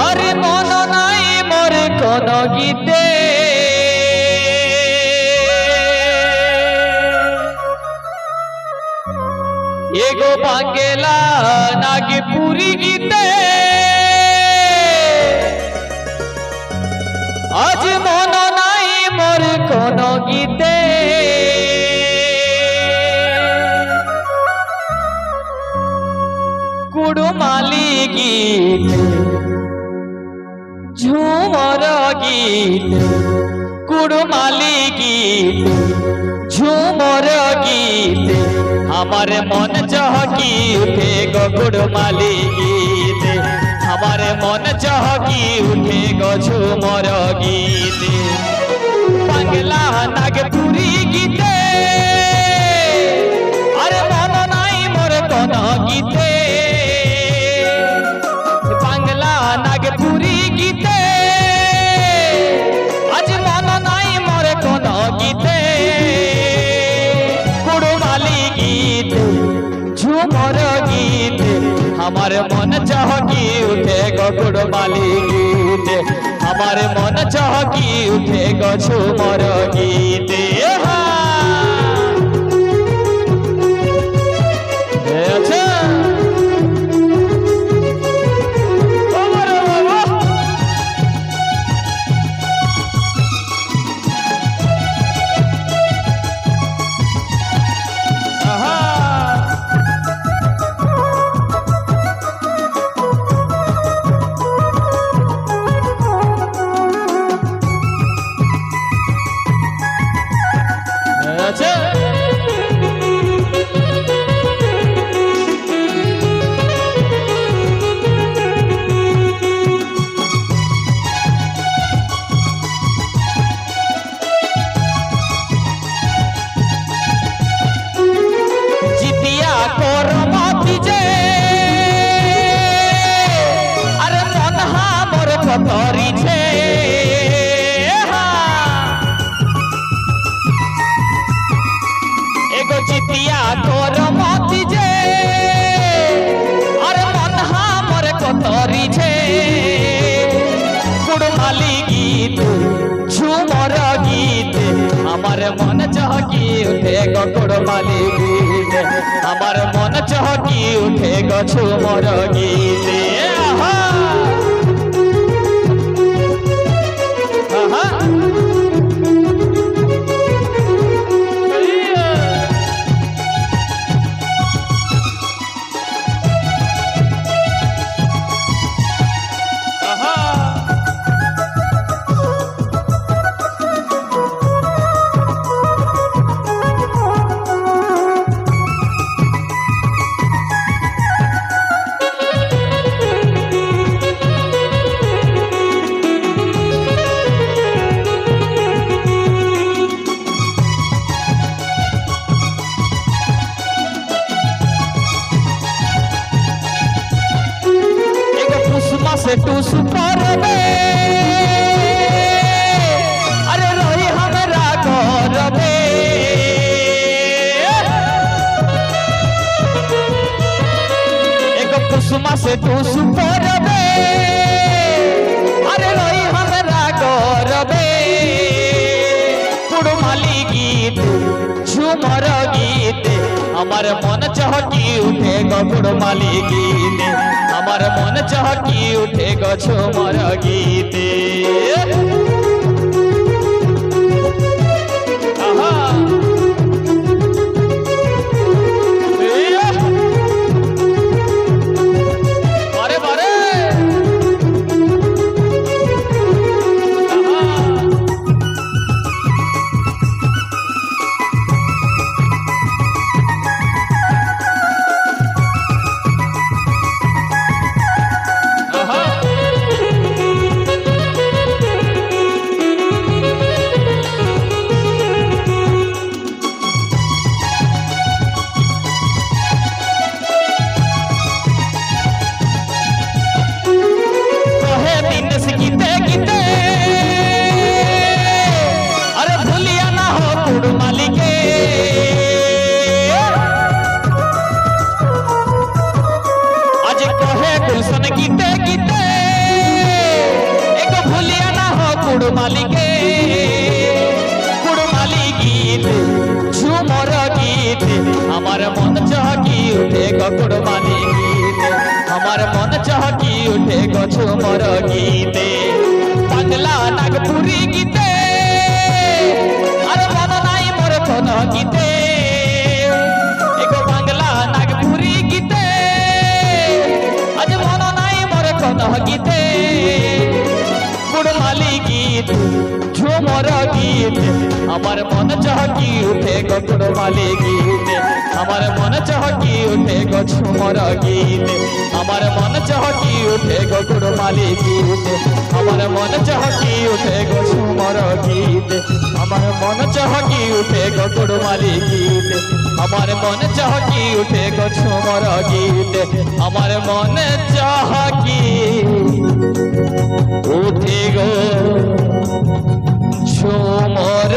আরে মন নাই মোর কোন গীতে এগো বাঙ্গেলা নাগে পুরী গীতে আজ মন নাই মোর কোন গীতে কুড়মালি গীতে ঝুমর গীতে কুড়মালি গীতে ঝুমর গীতে আমার মন চহকি উঠে গো কুড়মালি গীতে আমার মন চহকি উঠে গো ঝুমর গীতে বাংলা নাগপুরি গীতে আরে মন নাই মোর কোন গীতে বাংলা নাগপুরি গীতে আজ মন নাই মোর কোন গীতে কুড়মালি গীতে ঝুমর গীতে আমার মন চহকি উঠে গো কুড়মালি গীতে আমার মন চহকি উঠে গো ঝুমর গীতে আচ্ছা ধরিছে এগো চিতিয়া তোর মতি যে আরে মন হামর কতরিছে কুড়মালি গীত ঝুমর গীত আমার মন চহকি উঠে গো কুড়মালি গীত আমার মন চহকি উঠে গো ঝুমর গীত से टूस परबे अरे रही हमरा करबे एक कुसुमा से टूस परबे अरे रही हमरा करबे कुड़माली गीत झुमर गीत আমার মন চহকি উঠে গো কুড়মালি গীতে আমার মন চহকি উঠে গো ঝুমর গীতে গুলশন গীতে গীতে এক ভুলিয়া না হ কুড়মালি গীতে ঝুমর গীতে আমার মন চহকি উঠে গো কুড়মালি গীতে আমার মন চহকি উঠে গো ঝুমর গীতে বাংলা নাগপুরি গীতে আর মন নাই মোর কোন গীতে বাংলা নাগপুরি গীতে আজ মন নাই মোর কোন গীতে কুড়মালি গীত ঝুমর গীত আমার মন চহকি উঠে গো কুড়মালি গীত আমার মন চহকি উঠে গো ঝুমর গীত আমার মন চহকি উঠে গো কুড়মালি গীত আমার মন চহকি উঠে গো ঝুমর গীত আমার মন চহকি উঠে গো কুড়মালি গীত আমার মন চহকি উঠে গো ঝুমর গীত আমার মন চহকি উঠে গো ঝুমর